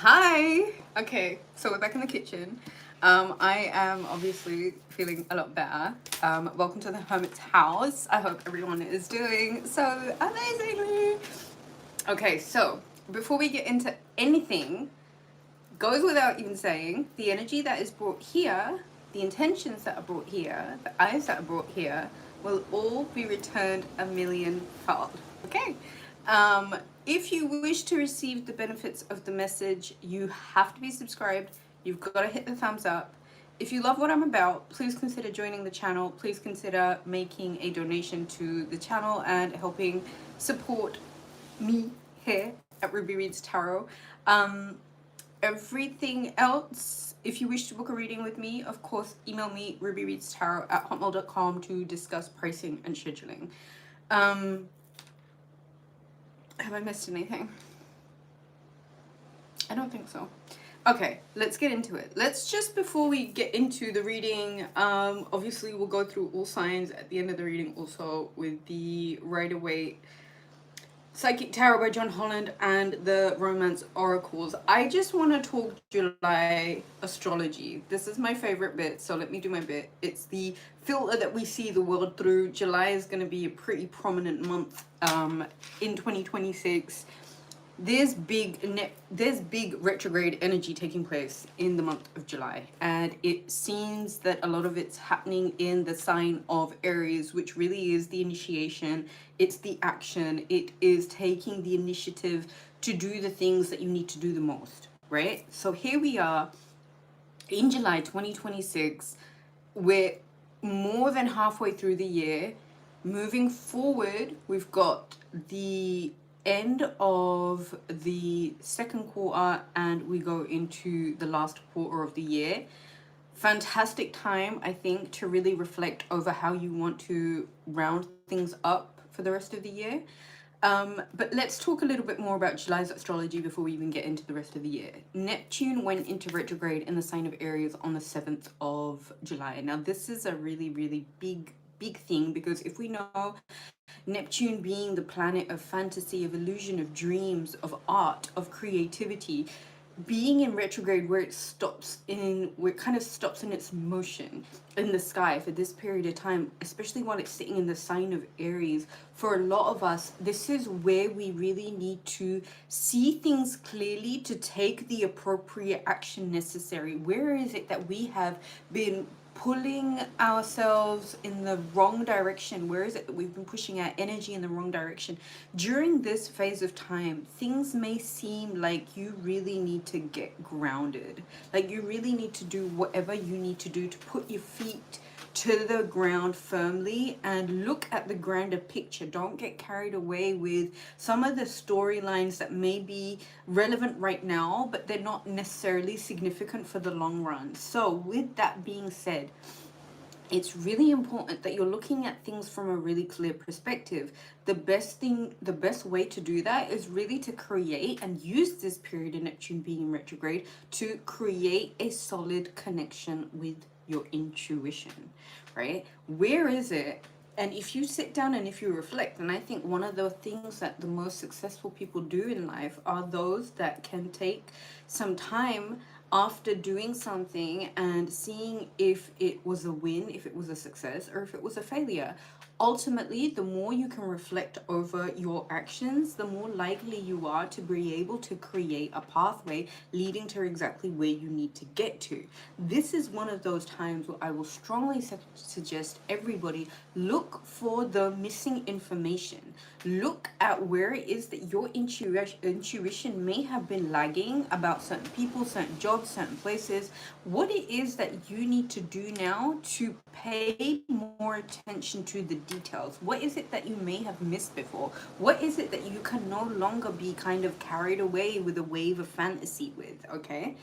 Hi. Okay, so we're back in the kitchen. I am obviously feeling a lot better. Welcome to the hermit's house. I hope everyone is doing so amazingly. Okay, so before we get into anything, goes without even saying, the energy that is brought here, the intentions that are brought here, the eyes that are brought here, will all be returned a millionfold. Okay. Um, if you wish to receive the benefits of the message, you have to be subscribed. You've got to hit the thumbs up. If you love what I'm about, please consider joining the channel. Please consider making a donation to the channel and helping support me here at Ruby Reads Tarot. Um, Everything else, if you wish to book a reading with me, of course, email me rubyreadstarot@hotmail.com to discuss pricing and scheduling. Have I missed anything? I don't think so. Okay, let's get into it. Let's just, before we get into the reading, obviously we'll go through all signs at the end of the reading also with the Rider-Waite Psychic Tarot by John Holland and the Romance Oracles. I just want to talk July astrology. This is my favorite bit, so let me do my bit. It's the filter that we see the world through. July is going to be a pretty prominent month in 2026. There's big retrograde energy taking place in the month of July, and it seems that a lot of it's happening in the sign of Aries, which really is the initiation. It's the action. It is taking the initiative to do the things that you need to do the most, right? So here we are in July 2026. We're more than halfway through the year. Moving forward, we've got the end of the second quarter and we go into the last quarter of the year. Fantastic time, I think, to really reflect over how you want to round things up for the rest of the year. But let's talk a little bit more about July's astrology before we even get into the rest of the year. Neptune went into retrograde in the sign of Aries on the 7th of July. Now, this is a really, really big thing, because if we know Neptune being the planet of fantasy, of illusion, of dreams, of art, of creativity, being in retrograde where it kind of stops in its motion in the sky for this period of time, especially while it's sitting in the sign of Aries, for a lot of us, this is where we really need to see things clearly to take the appropriate action necessary. Where is it that we have been pulling ourselves in the wrong direction? Where is it that we've been pushing our energy in the wrong direction? During this phase of time, things may seem like you really need to get grounded, like you really need to do whatever you need to do to put your feet to the ground firmly and look at the grander picture. Don't get carried away with some of the storylines that may be relevant right now, but they're not necessarily significant for the long run. So with that being said, it's really important that you're looking at things from a really clear perspective. The best way to do that is really to create and use this period of Neptune being in retrograde to create a solid connection with your intuition, right? Where is it? And if you sit down and if you reflect, and I think one of the things that the most successful people do in life are those that can take some time after doing something and seeing if it was a win, if it was a success, or if it was a failure. Ultimately, the more you can reflect over your actions, the more likely you are to be able to create a pathway leading to exactly where you need to get to. This is one of those times where I will strongly suggest everybody look for the missing information. Look at where it is that your intuition may have been lagging about certain people, certain jobs, certain places. What it is that you need to do now to pay more attention to the details. What is it that you may have missed before? What is it that you can no longer be kind of carried away with a wave of fantasy with, okay?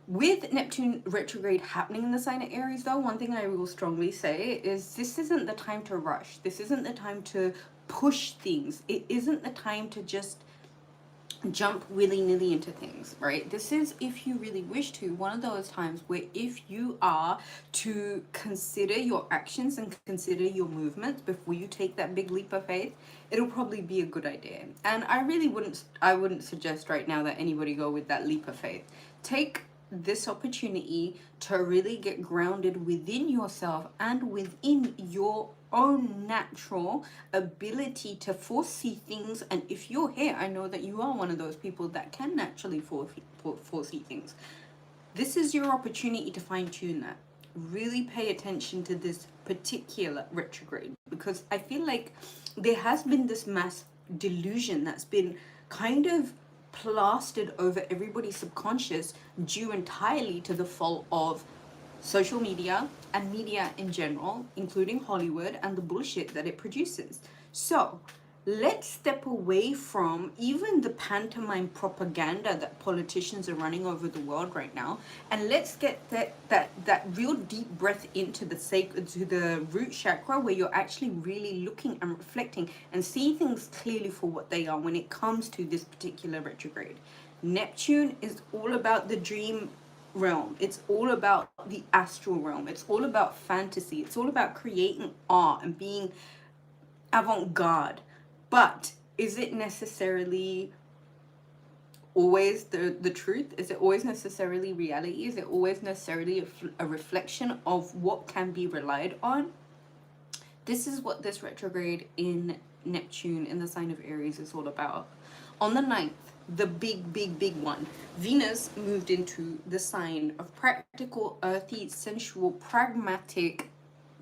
With Neptune retrograde happening in the sign of Aries, though, one thing I will strongly say is this isn't the time to rush. This isn't the time to push things. It isn't the time to just jump willy-nilly into things, right? This is, if you really wish to, one of those times where if you are to consider your actions and consider your movements before you take that big leap of faith, it'll probably be a good idea. And I wouldn't suggest right now that anybody go with that leap of faith. Take this opportunity to really get grounded within yourself and within your own natural ability to foresee things. And if you're here, I know that you are one of those people that can naturally foresee things. This is your opportunity to fine tune that. Really pay attention to this particular retrograde, because I feel like there has been this mass delusion that's been kind of plastered over everybody's subconscious due entirely to the fault of social media and media in general, including Hollywood and the bullshit that it produces. So let's step away from even the pantomime propaganda that politicians are running over the world right now, and let's get that real deep breath into the root chakra, where you're actually really looking and reflecting and seeing things clearly for what they are when it comes to this particular retrograde. Neptune is all about the dream realm. It's all about the astral realm. It's all about fantasy. It's all about creating art and being avant-garde. But is it necessarily always the truth? Is it always necessarily reality? Is it always necessarily a reflection of what can be relied on? This is what this retrograde in Neptune in the sign of Aries is all about. On the 9th, the big one, Venus moved into the sign of practical, earthy, sensual, pragmatic,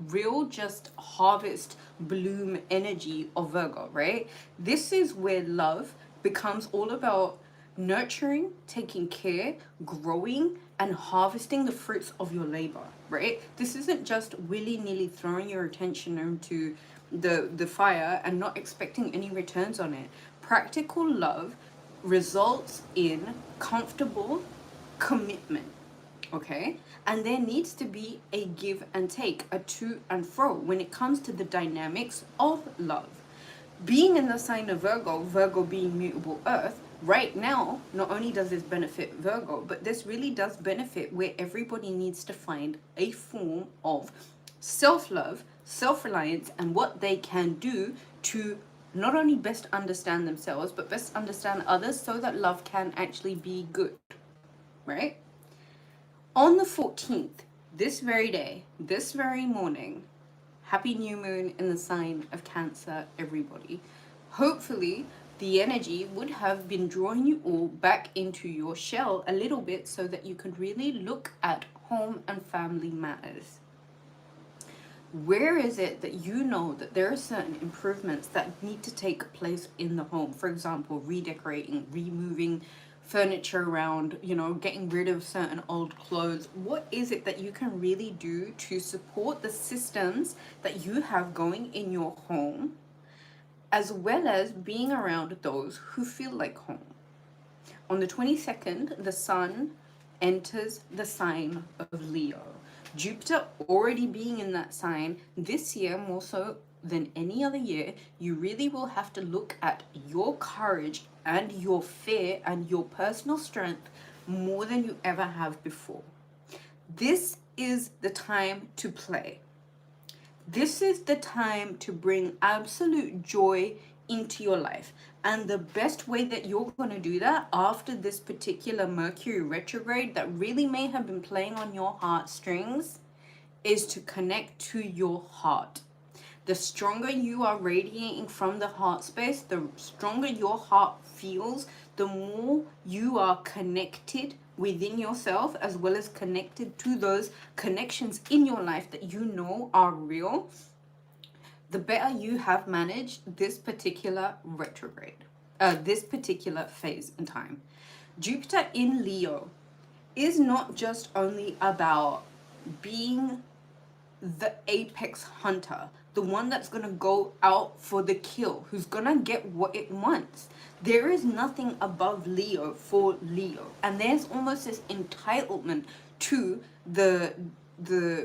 real, just harvest bloom energy of Virgo, right? This is where love becomes all about nurturing, taking care, growing, and harvesting the fruits of your labor, right? This isn't just willy-nilly throwing your attention into the fire and not expecting any returns on it. Practical love results in comfortable commitment, okay? And there needs to be a give and take, a to and fro when it comes to the dynamics of love. Being in the sign of Virgo, Virgo being mutable earth, right now, not only does this benefit Virgo, but this really does benefit where everybody needs to find a form of self-love, self-reliance, and what they can do to not only best understand themselves, but best understand others so that love can actually be good, right? On the 14th, this very day, this very morning, happy new moon in the sign of Cancer, everybody. Hopefully, the energy would have been drawing you all back into your shell a little bit so that you could really look at home and family matters. Where is it that you know that there are certain improvements that need to take place in the home? For example, redecorating, removing furniture around, getting rid of certain old clothes. What is it that you can really do to support the systems that you have going in your home, as well as being around those who feel like home? On the 22nd, the sun enters the sign of Leo. Jupiter already being in that sign, this year more so than any other year, you really will have to look at your courage and your fear and your personal strength more than you ever have before. This is the time to play. This is the time to bring absolute joy into your life. And the best way that you're going to do that after this particular Mercury retrograde that really may have been playing on your heartstrings is to connect to your heart. The stronger you are radiating from the heart space, the stronger your heart feels, the more you are connected within yourself, as well as connected to those connections in your life that you know are real, the better you have managed this particular retrograde, this particular phase in time. Jupiter in Leo is not just only about being the apex hunter, the one that's gonna go out for the kill, who's gonna get what it wants. There is nothing above Leo for Leo, and there's almost this entitlement to the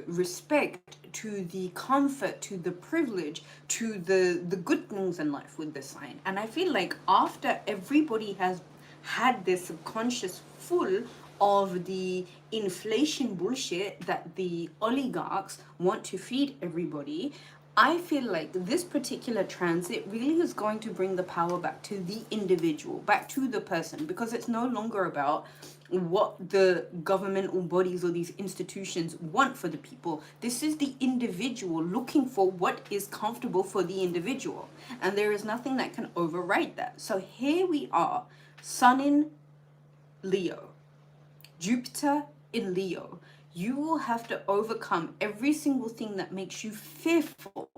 respect, to the comfort, to the privilege, to the good things in life with this sign. And I feel like after everybody has had their subconscious full of the inflation bullshit that the oligarchs want to feed everybody, I feel like this particular transit really is going to bring the power back to the individual, back to the person, because it's no longer about what the governmental bodies or these institutions want for the people. This is the individual looking for what is comfortable for the individual, and there is nothing that can override that. So here we are, Sun in Leo, Jupiter in Leo. You will have to overcome every single thing that makes you fearful.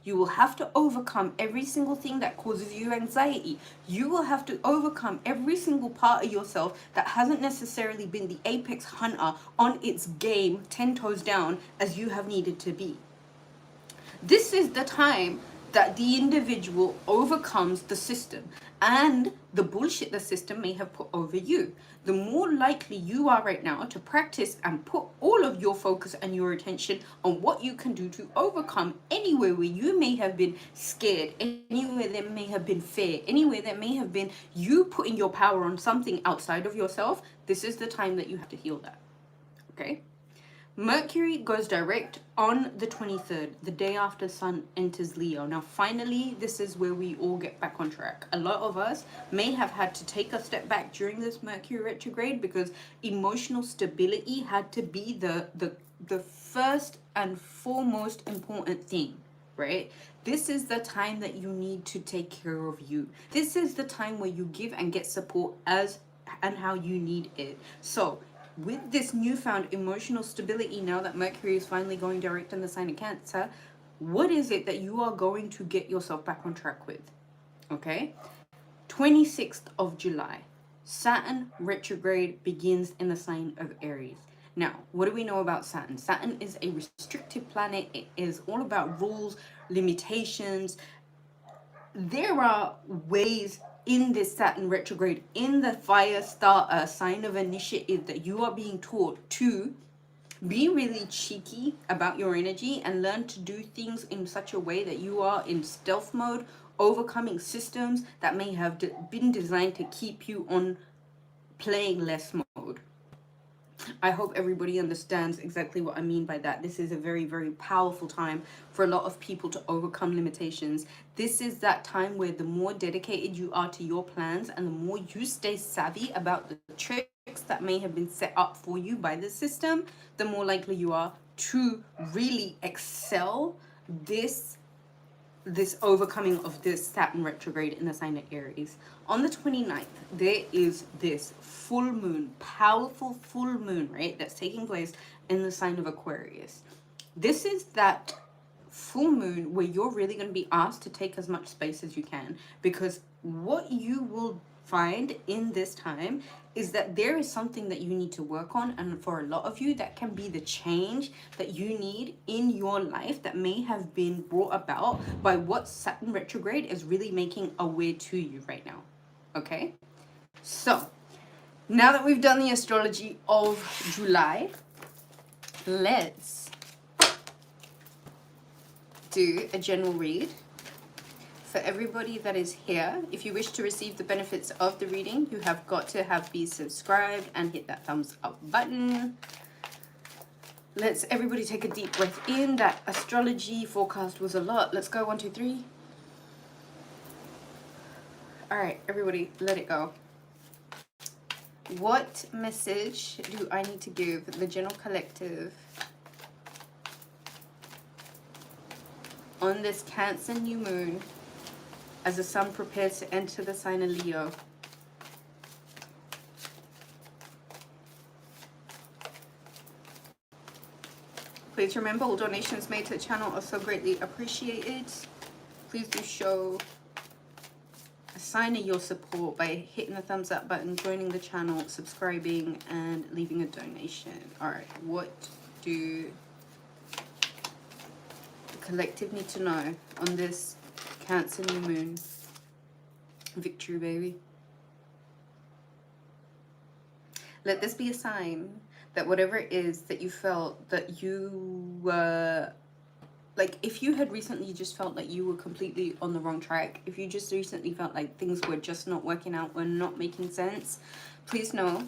You will have to overcome every single thing that causes you anxiety. You will have to overcome every single part of yourself that hasn't necessarily been the apex hunter on its game 10 toes down as you have needed to be. This is the time that the individual overcomes the system and the bullshit the system may have put over you. The more likely you are right now to practice and put all of your focus and your attention on what you can do to overcome anywhere where you may have been scared, anywhere there may have been fear, anywhere that may have been you putting your power on something outside of yourself. This is the time that you have to heal that. Okay? Mercury goes direct on the 23rd, the day after Sun enters Leo. Now, finally, this is where we all get back on track. A lot of us may have had to take a step back during this Mercury retrograde because emotional stability had to be the first and foremost important thing, right? This is the time that you need to take care of you. This is the time where you give and get support as and how you need it. So, with this newfound emotional stability, now that Mercury is finally going direct in the sign of Cancer, what is it that you are going to get yourself back on track with? Okay? 26th of July, Saturn retrograde begins in the sign of Aries. Now, what do we know about Saturn? Saturn is a restrictive planet. It is all about rules, limitations. There are ways in this Saturn retrograde, in the fire starter sign of initiative, that you are being taught to be really cheeky about your energy and learn to do things in such a way that you are in stealth mode, overcoming systems that may have been designed to keep you on playing less mode. I hope everybody understands exactly what I mean by that. This is a very, very powerful time for a lot of people to overcome limitations. This is that time where the more dedicated you are to your plans and the more you stay savvy about the tricks that may have been set up for you by the system, the more likely you are to really excel this overcoming of this Saturn retrograde in the sign of Aries. On the 29th, there is this full moon, powerful full moon, right? That's taking place in the sign of Aquarius. This is that full moon where you're really going to be asked to take as much space as you can, because what you will find in this time is that there is something that you need to work on, and for a lot of you that can be the change that you need in your life that may have been brought about by what Saturn retrograde is really making aware to you right now. Okay, so now that we've done the astrology of July, let's do a general read for everybody that is here. If you wish to receive the benefits of the reading, you have got to have be subscribed and hit that thumbs up button. Let's everybody take a deep breath in. That astrology forecast was a lot. Let's go 1, 2, 3. All right, everybody, let it go. What message do I need to give the general collective on this Cancer new moon as the sun prepares to enter the sign of Leo? Please remember, all donations made to the channel are so greatly appreciated. Please do show a sign of your support by hitting the thumbs up button, joining the channel, subscribing, and leaving a donation. All right, what do the collective need to know on this Cancer new moon? Victory, baby. Let this be a sign that whatever it is that you felt that you were like if you had recently just felt like you were completely on the wrong track, if you just recently felt like things were just not working out, were not making sense, please know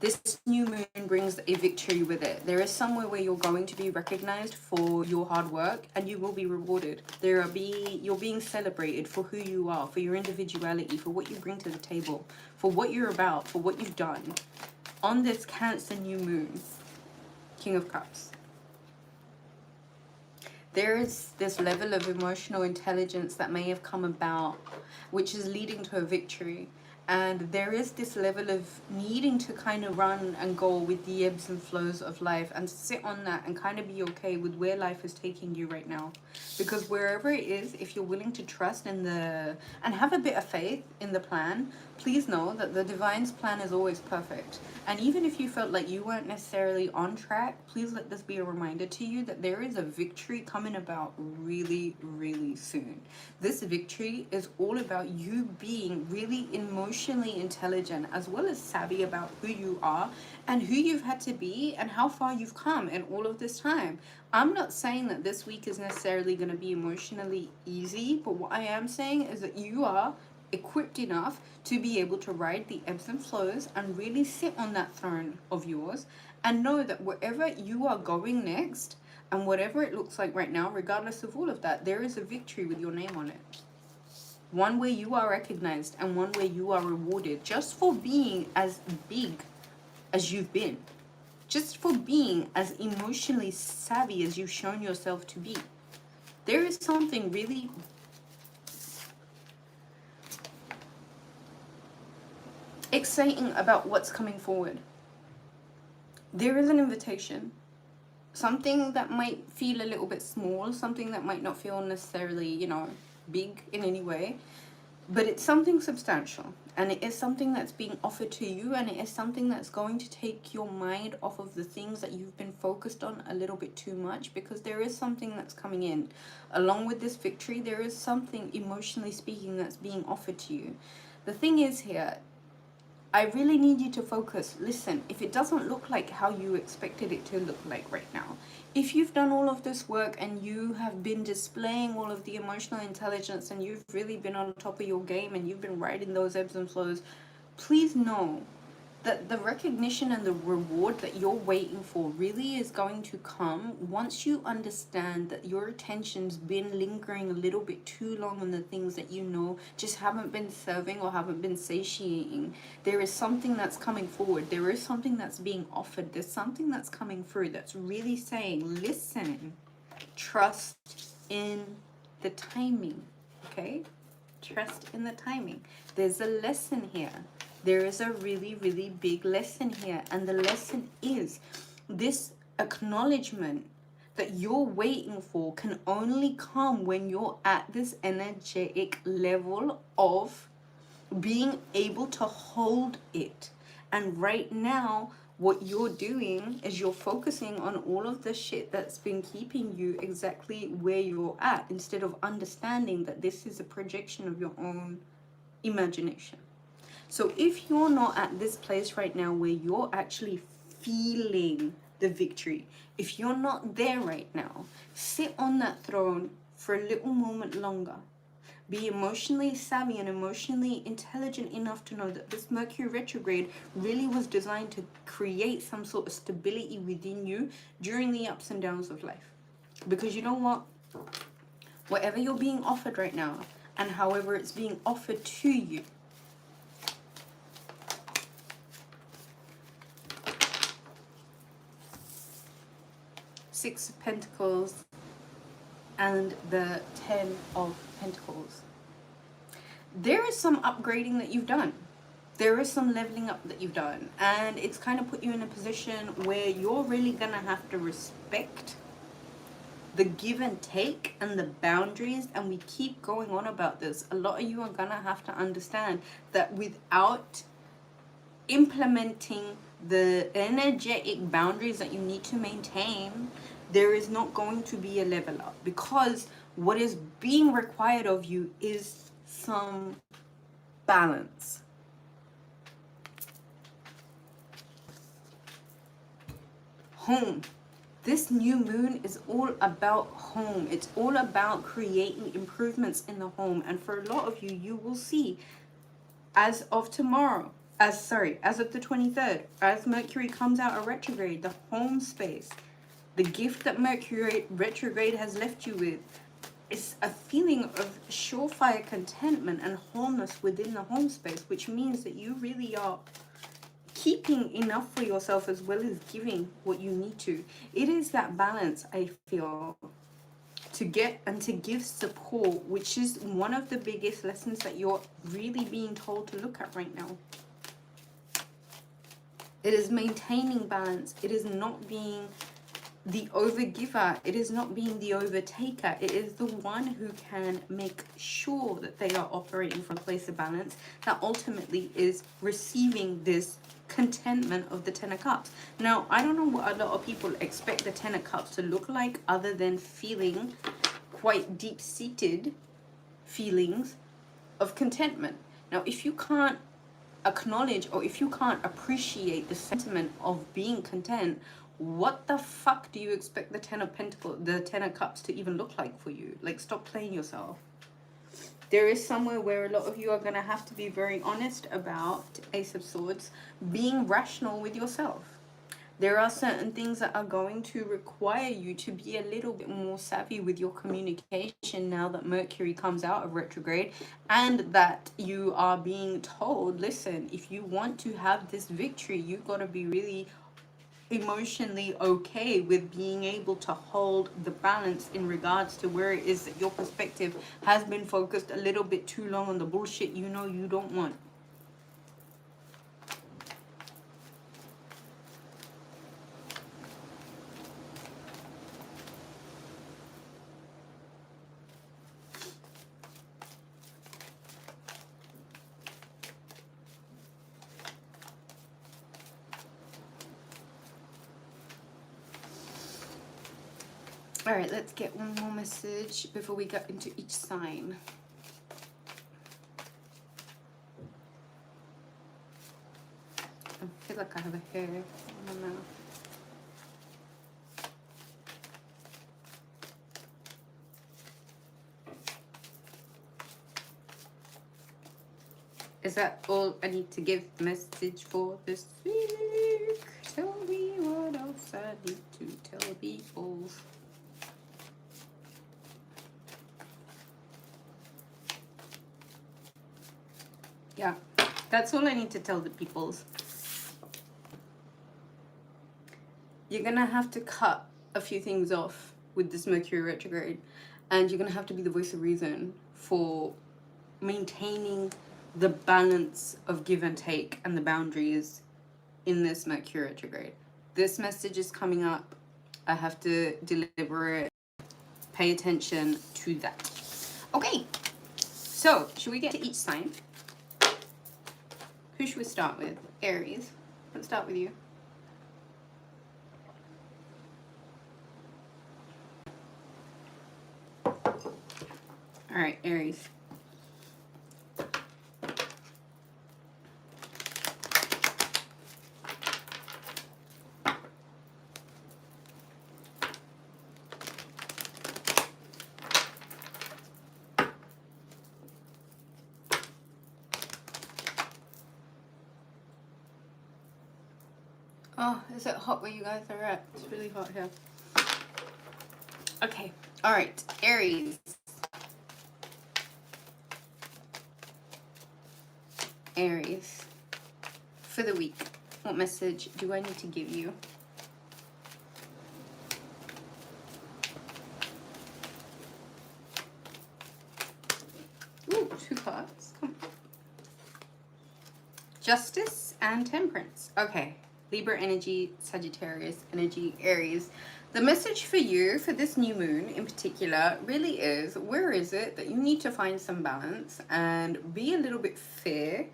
this new moon brings a victory with it. There is somewhere where you're going to be recognized for your hard work, and you will be rewarded. You're being celebrated for who you are, for your individuality, for what you bring to the table, for what you're about, for what you've done. On this Cancer new moon, King of Cups, there is this level of emotional intelligence that may have come about, which is leading to a victory. And there is this level of needing to kind of run and go with the ebbs and flows of life and sit on that and kind of be okay with where life is taking you right now. Because wherever it is, if you're willing to trust in the and have a bit of faith in the plan, please know that the divine's plan is always perfect. And even if you felt like you weren't necessarily on track, please let this be a reminder to you that there is a victory coming about really, really soon. This victory is all about you being really emotionally intelligent as well as savvy about who you are and who you've had to be and how far you've come in all of this time. I'm not saying that this week is necessarily going to be emotionally easy, but what I am saying is that you are equipped enough to be able to ride the ebbs and flows and really sit on that throne of yours and know that wherever you are going next and whatever it looks like right now, regardless of all of that, there is a victory with your name on it. One where you are recognized and one where you are rewarded just for being as big as you've been, just for being as emotionally savvy as you've shown yourself to be. There is something really exciting about what's coming forward. There is an invitation, something that might feel a little bit small, something that might not feel necessarily, big in any way, but it's something substantial, and it is something that's being offered to you, and it is something that's going to take your mind off of the things that you've been focused on a little bit too much, because there is something that's coming in. Along with this victory, there is something emotionally speaking that's being offered to you. The thing is here, I really need you to focus. Listen, if it doesn't look like how you expected it to look like right now, if you've done all of this work and you have been displaying all of the emotional intelligence and you've really been on top of your game and you've been riding those ebbs and flows, please know that the recognition and the reward that you're waiting for really is going to come once you understand that your attention's been lingering a little bit too long on the things that just haven't been serving or haven't been satiating. There is something that's coming forward. There is something that's being offered. There's something that's coming through that's really saying, listen, trust in the timing, okay? Trust in the timing. There's a lesson here. There is a really, really big lesson here. And the lesson is this acknowledgement that you're waiting for can only come when you're at this energetic level of being able to hold it. And right now, what you're doing is you're focusing on all of the shit that's been keeping you exactly where you're at, instead of understanding that this is a projection of your own imagination. So if you're not at this place right now where you're actually feeling the victory, if you're not there right now, sit on that throne for a little moment longer. Be emotionally savvy and emotionally intelligent enough to know that this Mercury retrograde really was designed to create some sort of stability within you during the ups and downs of life. Because you know what? Whatever you're being offered right now, and however it's being offered to you, Six of Pentacles and the 10 of Pentacles. There is some upgrading that you've done. There is some leveling up that you've done. And it's kind of put you in a position where you're really going to have to respect the give and take and the boundaries. And we keep going on about this. A lot of you are going to have to understand that without implementing the energetic boundaries that you need to maintain, there is not going to be a level up, because what is being required of you is some balance. Home. This new moon is all about home. It's all about creating improvements in the home. And for a lot of you, you will see as of tomorrow, as of the 23rd, as Mercury comes out of retrograde, the home space, the gift that Mercury retrograde has left you with is a feeling of surefire contentment and wholeness within the home space, which means that you really are keeping enough for yourself as well as giving what you need to. It is that balance, I feel, to get and to give support, which is one of the biggest lessons that you're really being told to look at right now. It is maintaining balance. It is not being the overgiver. It is not being the overtaker. It is the one who can make sure that they are operating from a place of balance that ultimately is receiving this contentment of the Ten of Cups. Now, I don't know what a lot of people expect the Ten of Cups to look like other than feeling quite deep-seated feelings of contentment. Now, if you can't acknowledge or if you can't appreciate the sentiment of being content, what the fuck do you expect the Ten of Cups to even look like for you? Like, stop playing yourself. There is somewhere where a lot of you are going to have to be very honest about, Ace of Swords, being rational with yourself. There are certain things that are going to require you to be a little bit more savvy with your communication now that Mercury comes out of retrograde, and that you are being told, listen, if you want to have this victory, you've got to be really emotionally okay with being able to hold the balance in regards to where it is that your perspective has been focused a little bit too long on the bullshit you know you don't want. All right, let's get one more message before we get into each sign. I feel like I have a hair in my mouth. Is that all I need to give the message for this week? Tell me what else I need to tell people. Yeah, that's all I need to tell the peoples. You're gonna have to cut a few things off with this Mercury retrograde, and you're gonna have to be the voice of reason for maintaining the balance of give and take and the boundaries in this Mercury retrograde. This message is coming up. I have to deliver it. Pay attention to that. Okay, so should we get to each sign? Who should we start with? Aries. Let's start with you. All right, Aries. Oh, is it hot where you guys are at? It's really hot here. Okay, all right, Aries. Aries. For the week, what message do I need to give you? Ooh, 2 cards. Come on. Justice and Temperance. Okay. Libra energy, Sagittarius energy, Aries. The message for you for this new moon in particular really is, where is it that you need to find some balance and be a little bit fair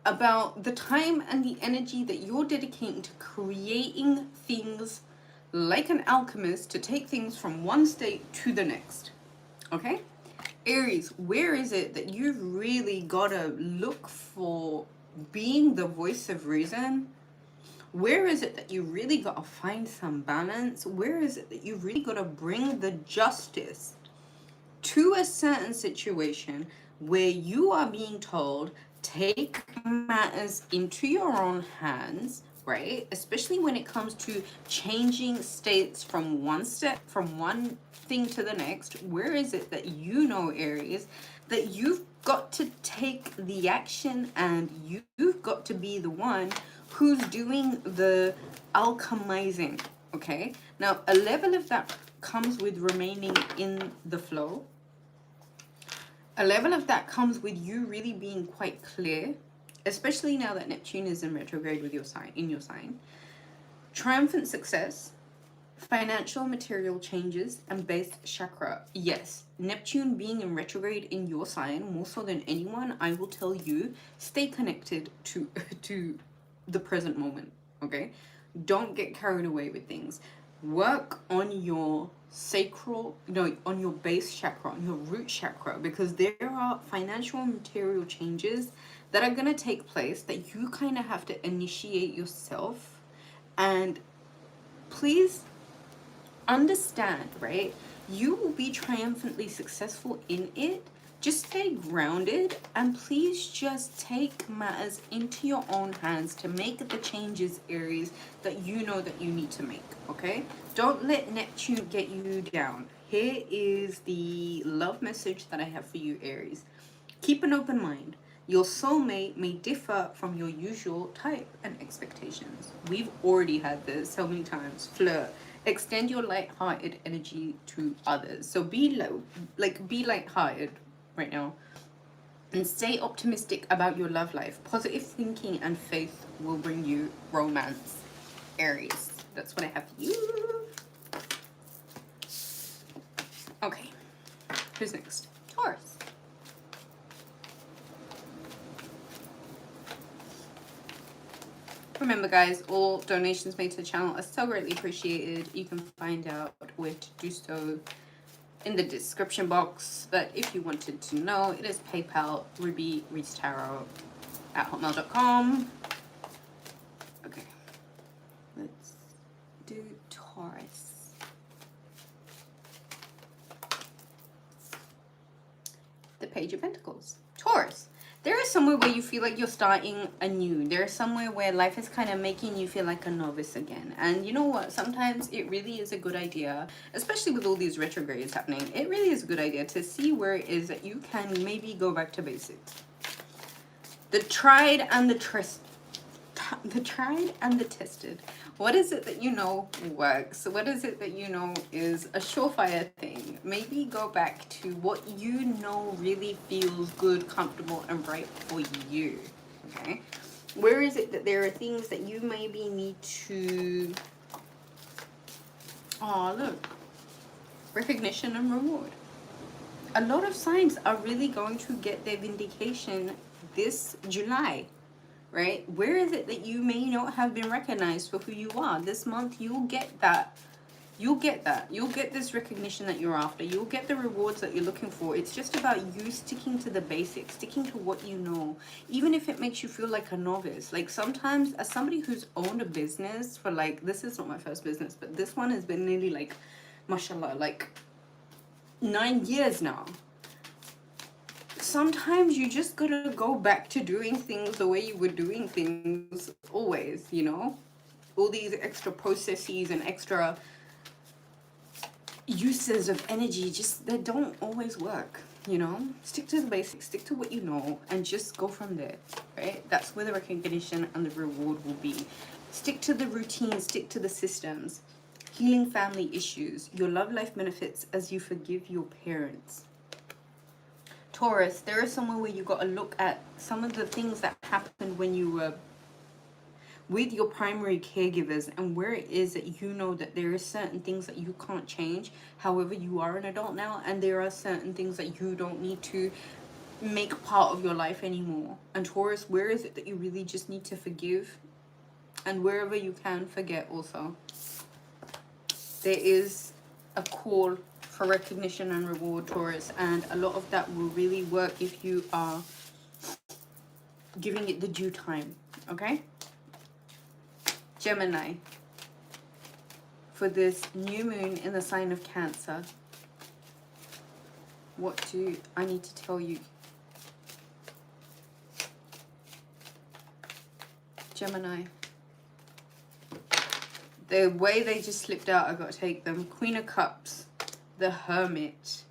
about the time and the energy that you're dedicating to creating things like an alchemist to take things from one state to the next. Okay? Aries, where is it that you've really got to look for being the voice of reason Where is it that you really got to find some balance? Where is it that you really got to bring the justice to a certain situation where you are being told, take matters into your own hands, right? Especially when it comes to changing states from one thing to the next. Where is it that you know, Aries, that you've got to take the action and you've got to be the one who's doing the alchemizing, okay? Now, a level of that comes with remaining in the flow. A level of that comes with you really being quite clear, especially now that Neptune is in retrograde with your sign, in your sign. Triumphant success, financial material changes, and base chakra. Yes, Neptune being in retrograde in your sign, more so than anyone, I will tell you, stay connected to to the present moment, okay? Don't get carried away with things. Work on your sacral, no, on your base chakra, on your root chakra, because there are financial and material changes that are going to take place that you kind of have to initiate yourself. And please understand, right? You will be triumphantly successful in it. Just stay grounded and please just take matters into your own hands to make the changes, Aries, that you know that you need to make, okay? Don't let Neptune get you down. Here is the love message that I have for you, Aries. Keep an open mind. Your soulmate may differ from your usual type and expectations. We've already had this so many times. Flirt. Extend your light-hearted energy to others. So be low, be light-hearted right now. And stay optimistic about your love life. Positive thinking and faith will bring you romance, Aries. That's what I have for you. Okay. Who's next? Taurus. Remember, guys, all donations made to the channel are so greatly appreciated. You can find out where to do so in the description box. But if you wanted to know, it is PayPal, rubyreedstarot@hotmail.com. Okay, let's do Taurus. The Page of Pentacles. Taurus. There is somewhere where you feel like you're starting anew. There's somewhere where life is kind of making you feel like a novice again. And you know what? Sometimes it really is a good idea, especially with all these retrogrades happening, it really is a good idea to see where it is that you can maybe go back to basics. The tried and the tested. What is it that you know works? What is it that you know is a surefire thing? Maybe go back to what you know really feels good, comfortable, and right for you. Okay? Where is it that there are things that you maybe need to... Oh, look. Recognition and reward. A lot of signs are really going to get their vindication this July. Right? Where is it that you may not have been recognized for who you are? This month, you'll get that. You'll get that. You'll get this recognition that you're after. You'll get the rewards that you're looking for. It's just about you sticking to the basics, sticking to what you know, even if it makes you feel like a novice. Like sometimes, as somebody who's owned a business for this is not my first business, but this one has been nearly mashallah, 9 years now. Sometimes you just gotta go back to doing things the way you were doing things always, you know? All these extra processes and extra uses of energy, they don't always work, you know? Stick to the basics, stick to what you know, and just go from there, right? That's where the recognition and the reward will be. Stick to the routine, stick to the systems. Healing family issues. Your love life benefits as you forgive your parents. Taurus, there is somewhere where you got to look at some of the things that happened when you were with your primary caregivers and where it is that you know that there are certain things that you can't change. However, you are an adult now and there are certain things that you don't need to make part of your life anymore. And Taurus, where is it that you really just need to forgive? And wherever you can, forget also. There is a call for recognition and reward, Taurus, and a lot of that will really work if you are giving it the due time, okay? Gemini, for this new moon in the sign of Cancer, what do I need to tell you? Gemini. The way they just slipped out, I got to take them. Queen of Cups, the Hermit,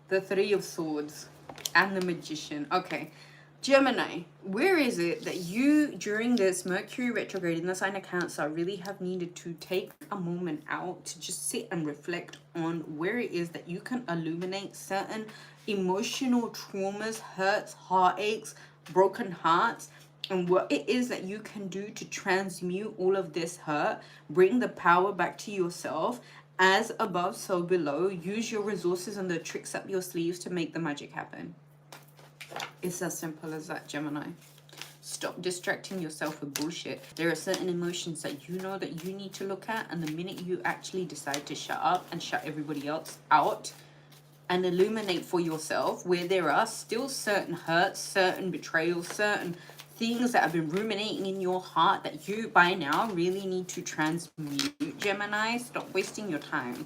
the Three of Swords, and the Magician. Okay. Gemini, where is it that you, during this Mercury retrograde in the sign of Cancer, really have needed to take a moment out to just sit and reflect on where it is that you can illuminate certain emotional traumas, hurts, heartaches, broken hearts, and what it is that you can do to transmute all of this hurt, bring the power back to yourself, as above, so below. Use your resources and the tricks up your sleeves to make the magic happen. It's as simple as that, Gemini. Stop distracting yourself with bullshit. There are certain emotions that you know that you need to look at, and the minute you actually decide to shut up and shut everybody else out and illuminate for yourself where there are still certain hurts, certain betrayals, certain things that have been ruminating in your heart that you by now really need to transmute, Gemini, stop wasting your time.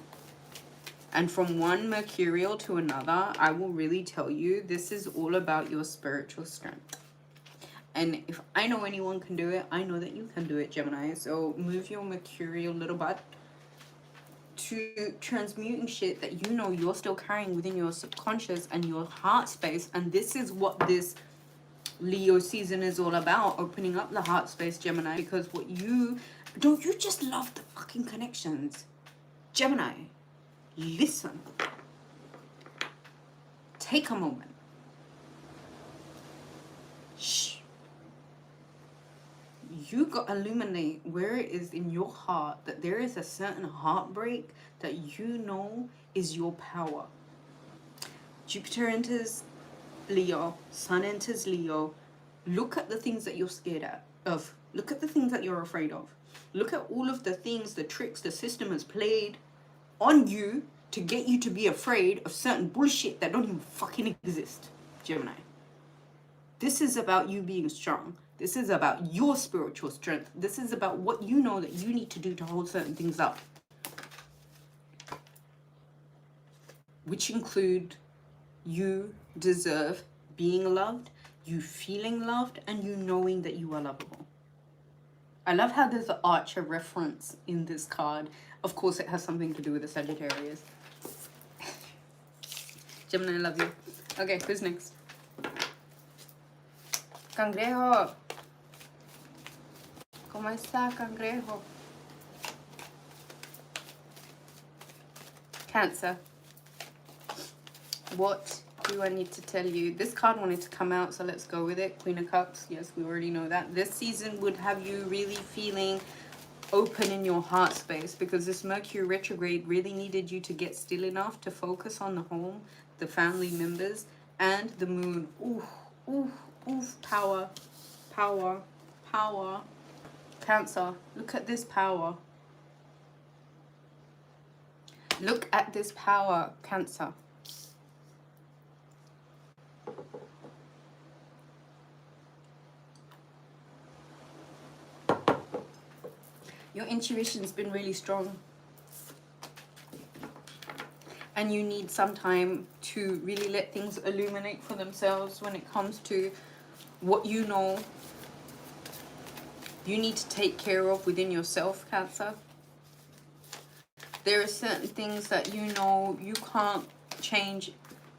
And from one Mercurial to another, I will really tell you, this is all about your spiritual strength. And if I know anyone can do it, I know that you can do it, Gemini. So move your Mercurial little butt to transmuting shit that you know you're still carrying within your subconscious and your heart space. And this is what this Leo season is all about, opening up the heart space, Gemini. Because what you... Don't you just love the fucking connections? Gemini, listen. Take a moment. Shh. You got to illuminate where it is in your heart that there is a certain heartbreak that you know is your power. Jupiter enters Leo, Sun enters Leo. Look at the things that you're scared of. Look at the things that you're afraid of. Look at all of the things, the tricks the system has played on you to get you to be afraid of certain bullshit that don't even fucking exist, Gemini. This is about you being strong. This is about your spiritual strength. This is about what you know that you need to do to hold certain things up. Which include you deserve being loved, you feeling loved, and you knowing that you are lovable. I love how there's an Archer reference in this card. Of course, it has something to do with the Sagittarius. Gemini, I love you. Okay, who's next? Cangrejo. ¿Cómo está, Cangrejo? Cancer. What do I need to tell you? This card wanted to come out, so let's go with it. Queen of Cups. Yes, we already know that. This season would have you really feeling open in your heart space, because this Mercury retrograde really needed you to get still enough to focus on the home, the family members, and the moon. Ooh, ooh, ooh, power, power, power. Cancer, look at this power. Look at this power, Cancer. Your intuition's been really strong. And you need some time to really let things illuminate for themselves when it comes to what you know you need to take care of within yourself, Cancer. There are certain things that you know you can't change.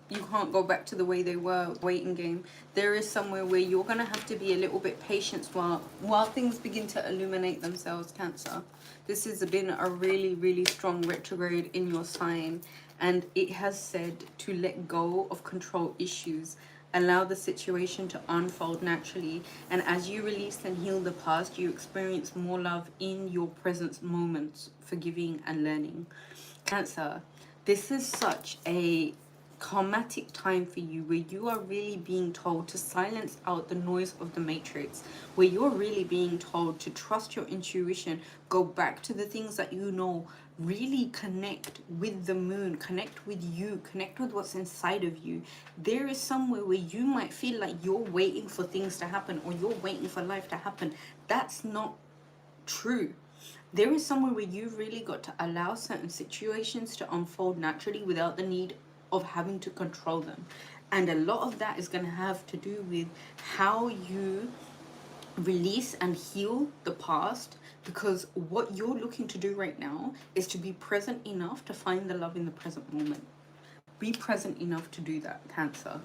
You can't go back to the way they were, waiting game. There is somewhere where you're going to have to be a little bit patient while things begin to illuminate themselves, Cancer. This has been a really, really strong retrograde in your sign. And it has said to let go of control issues. Allow the situation to unfold naturally. And as you release and heal the past, you experience more love in your present moments, forgiving and learning. Cancer, this is such a karmatic time for you, where you are really being told to silence out the noise of the matrix, where you're really being told to trust your intuition, go back to the things that you know, really connect with the moon, connect with you, connect with what's inside of you. There is somewhere where you might feel like you're waiting for things to happen, or you're waiting for life to happen. That's not true. There is somewhere where you've really got to allow certain situations to unfold naturally without the need of having to control them. And a lot of that is going to have to do with how you release and heal the past, because what you're looking to do right now is to be present enough to find the love in the present moment. Be present enough to do that, Cancer.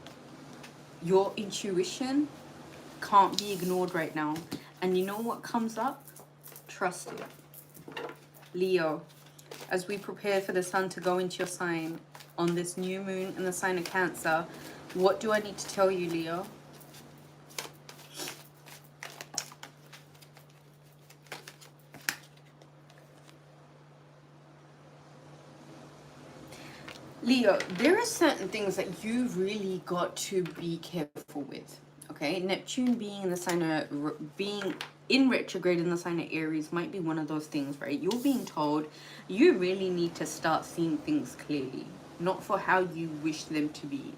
Your intuition can't be ignored right now. And you know what comes up? Trust it. Leo, as we prepare for the sun to go into your sign on this new moon in the sign of Cancer, what do I need to tell you, Leo? Leo, there are certain things that you've really got to be careful with. Okay, Neptune being in the sign of being in retrograde in the sign of Aries might be one of those things, right? You're being told you really need to start seeing things clearly, not for how you wish them to be.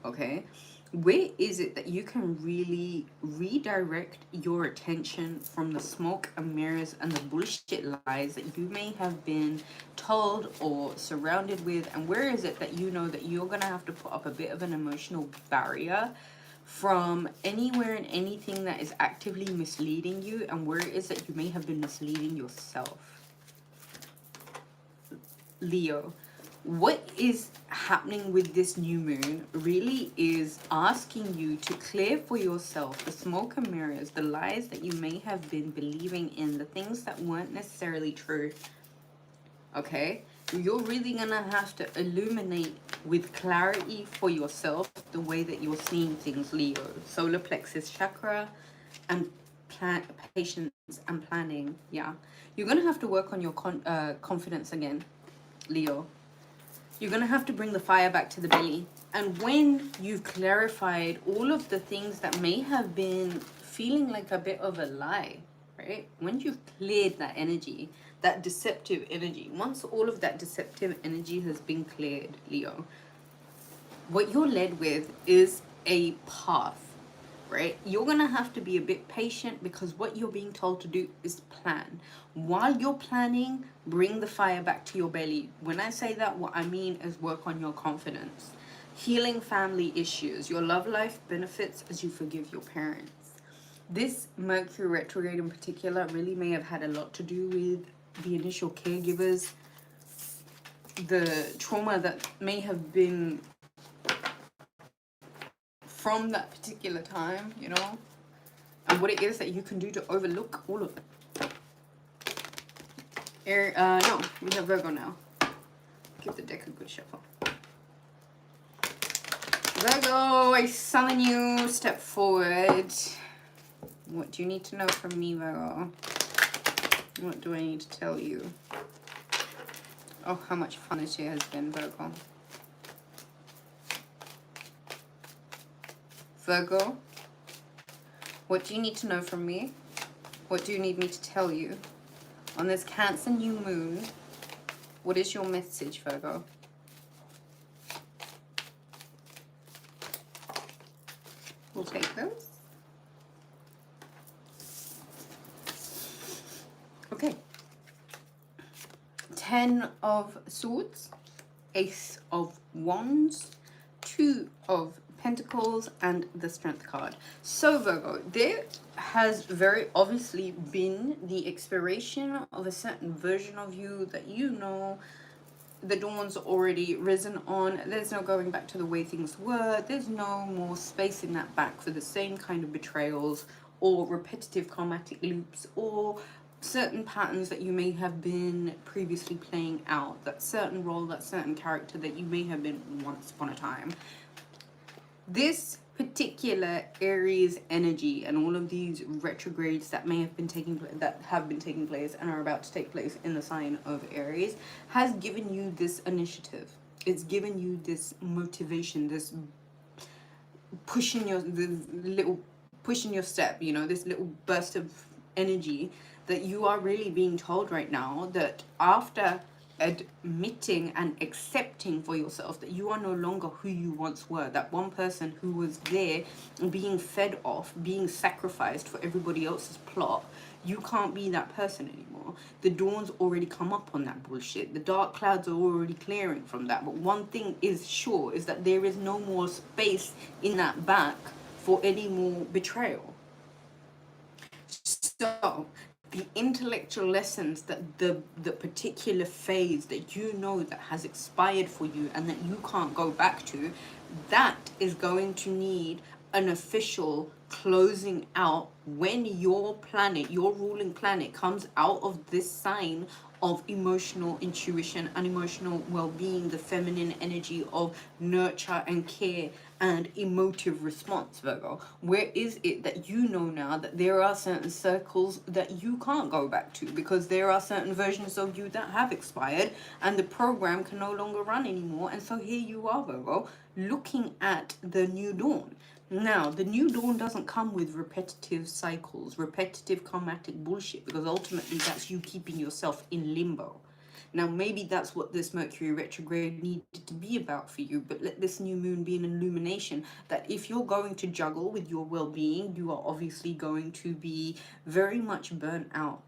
Okay, where is it that you can really redirect your attention from the smoke and mirrors and the bullshit lies that you may have been told or surrounded with? And where is it that you know that you're going to have to put up a bit of an emotional barrier from anywhere and anything that is actively misleading you? And where is it you may have been misleading yourself? Leo, what is happening with this new moon really is asking you to clear for yourself the smoke and mirrors, the lies that you may have been believing in, the things that weren't necessarily true. Okay, you're really gonna have to illuminate with clarity for yourself the way that you're seeing things, Leo. Solar plexus chakra and patience and planning. Yeah, you're gonna have to work on your confidence again, Leo. You're going to have to bring the fire back to the belly. And when you've clarified all of the things that may have been feeling like a bit of a lie, right? When you've cleared that energy, that deceptive energy, once all of that deceptive energy has been cleared, Leo, what you're led with is a path, right? You're going to have to be a bit patient because what you're being told to do is plan. While you're planning, bring the fire back to your belly. When I say that, what I mean is work on your confidence. Healing family issues. Your love life benefits as you forgive your parents. This Mercury retrograde in particular really may have had a lot to do with the initial caregivers, the trauma that may have been from that particular time, you know, and what it is that you can do to overlook all of it. No, we have Virgo now. Give the deck a good shuffle. Virgo, I summon you. Step forward. What do you need to know from me, Virgo? What do I need to tell you? Oh, how much fun this year has been, Virgo. Virgo, what do you need to know from me? What do you need me to tell you? On this Cancer new moon, what is your message, Virgo? We'll take those. Okay. 10 of Swords, Ace of Wands, 2 of Pentacles, and the Strength card. So Virgo, there has very obviously been the expiration of a certain version of you that you know the dawn's already risen on. There's no going back to the way things were. There's no more spacing that back for the same kind of betrayals or repetitive karmatic loops or certain patterns that you may have been previously playing out, that certain role, that certain character that you may have been once upon a time. This particular Aries energy and all of these retrogrades that may have been taking place and are about to take place in the sign of Aries has given you this initiative. It's given you this motivation, this pushing your step, you know, this little burst of energy that you are really being told right now that after admitting and accepting for yourself that you are no longer who you once were, that one person who was there being fed off, being sacrificed for everybody else's plot, you can't be that person anymore. Virgo, the dawn's already come up on that bullshit. The dark clouds are already clearing from that. But one thing is sure, is that there is no more space in that back for any more betrayal. So the intellectual lessons that the particular phase that you know that has expired for you and that you can't go back to, that is going to need an official closing out when your planet, your ruling planet, comes out of this sign of emotional intuition and emotional well-being, the feminine energy of nurture and care and emotive response, Virgo. Where is it that you know now that there are certain circles that you can't go back to because there are certain versions of you that have expired and the program can no longer run anymore? And so here you are, Virgo, looking at the new dawn. Now, the new dawn doesn't come with repetitive cycles, repetitive karmatic bullshit, because ultimately that's you keeping yourself in limbo. Now, maybe that's what this Mercury retrograde needed to be about for you, but let this new moon be an illumination that if you're going to juggle with your well-being, you are obviously going to be very much burnt out,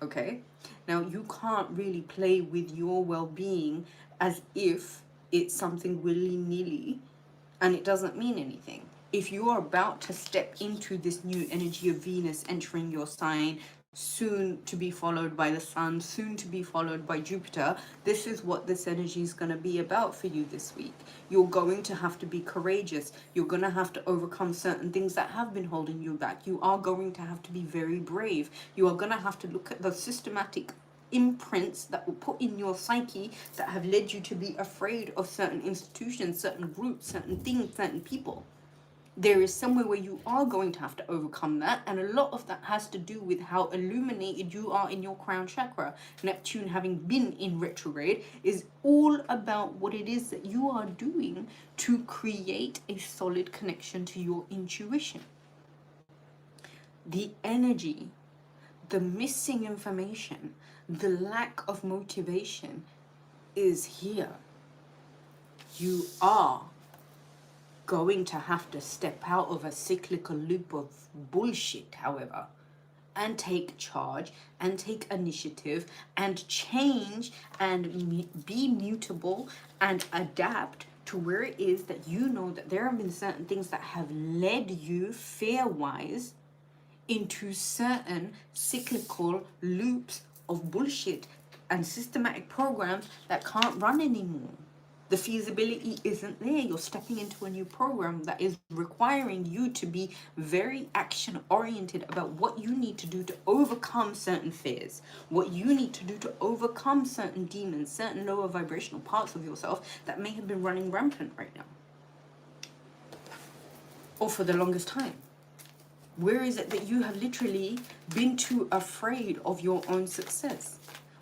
okay? Now, you can't really play with your well-being as if it's something willy-nilly and it doesn't mean anything. If you are about to step into this new energy of Venus entering your sign, soon to be followed by the sun, soon to be followed by Jupiter, this is what this energy is going to be about for you this week. You're going to have to be courageous. You're going to have to overcome certain things that have been holding you back. You are going to have to be very brave. You are going to have to look at the systematic imprints that were put in your psyche that have led you to be afraid of certain institutions, certain groups, certain things, certain people. There is somewhere where you are going to have to overcome that, and a lot of that has to do with how illuminated you are in your crown chakra. Neptune, having been in retrograde, is all about what it is that you are doing to create a solid connection to your intuition. The energy, the missing information, the lack of motivation is here. You are going to have to step out of a cyclical loop of bullshit, however, and take charge and take initiative and change and be mutable and adapt to where it is that you know that there have been certain things that have led you fear-wise into certain cyclical loops of bullshit and systematic programs that can't run anymore. The feasibility isn't there. You're stepping into a new program that is requiring you to be very action oriented about what you need to do to overcome certain fears, what you need to do to overcome certain demons, certain lower vibrational parts of yourself that may have been running rampant right now, or for the longest time. Where is it that you have literally been too afraid of your own success?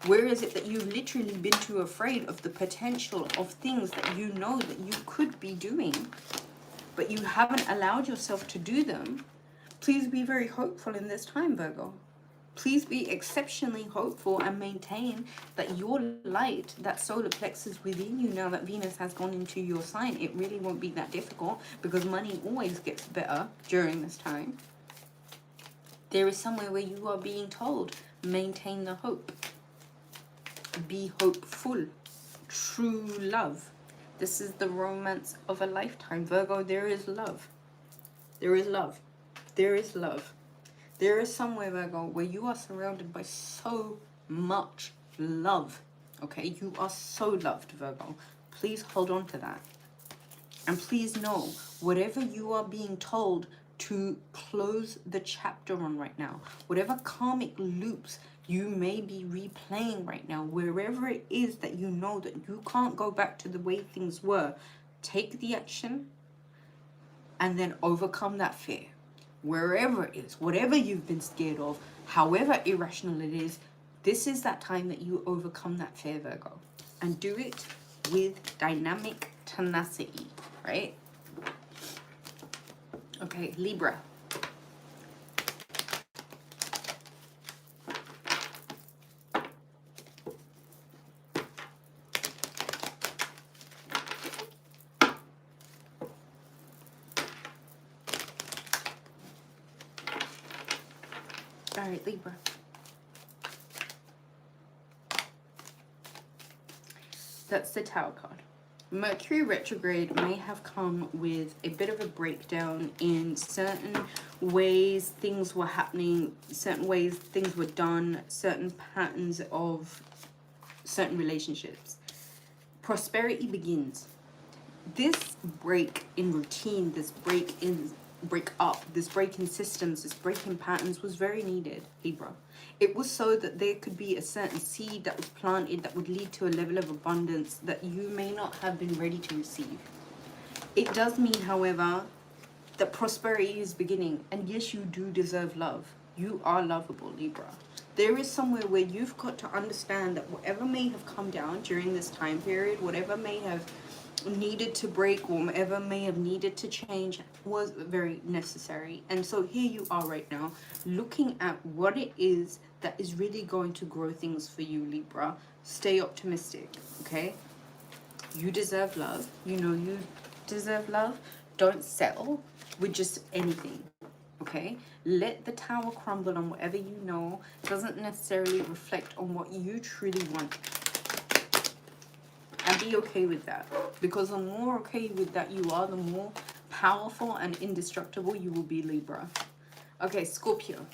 Where is it that you've literally been too afraid of the potential of things that you know that you could be doing, but you haven't allowed yourself to do them? Please be very hopeful in this time, Virgo. Please be exceptionally hopeful and maintain that your light, that solar plexus within you, now that Venus has gone into your sign, it really won't be that difficult because money always gets better during this time. There is somewhere where you are being told, maintain the hope. Be hopeful. True love. This is the romance of a lifetime, Virgo. There is love. There is love. There is love. There is somewhere, Virgo, where you are surrounded by so much love. Okay, you are so loved, Virgo. Please hold on to that. And please know, whatever you are being told to close the chapter on right now, whatever karmic loops you may be replaying right now, wherever it is that you know that you can't go back to the way things were, take the action and then overcome that fear. Wherever it is, whatever you've been scared of, however irrational it is, this is that time that you overcome that fear, Virgo. And do it with dynamic tenacity, right? Okay, Libra. All right, Libra. That's the Tower card. Mercury retrograde may have come with a bit of a breakdown in certain ways things were happening, certain ways things were done, certain patterns of certain relationships. Prosperity begins. This break in routine, this break up, this break in systems, this break in patterns was very needed, Libra. It was so that there could be a certain seed that was planted that would lead to a level of abundance that you may not have been ready to receive. It does mean, however, that prosperity is beginning. And yes, you do deserve love. You are lovable, Libra. There is somewhere where you've got to understand that whatever may have come down during this time period, whatever may have needed to break, or whatever may have needed to change, was very necessary. And so here you are right now, looking at what it is that is really going to grow things for you, Libra. Stay optimistic, okay? You deserve love. You know you deserve love. Don't settle with just anything, okay? Let the tower crumble on whatever you know doesn't necessarily reflect on what you truly want. And be okay with that. Because the more okay with that you are, the more powerful and indestructible you will be, Libra. Okay, Scorpio.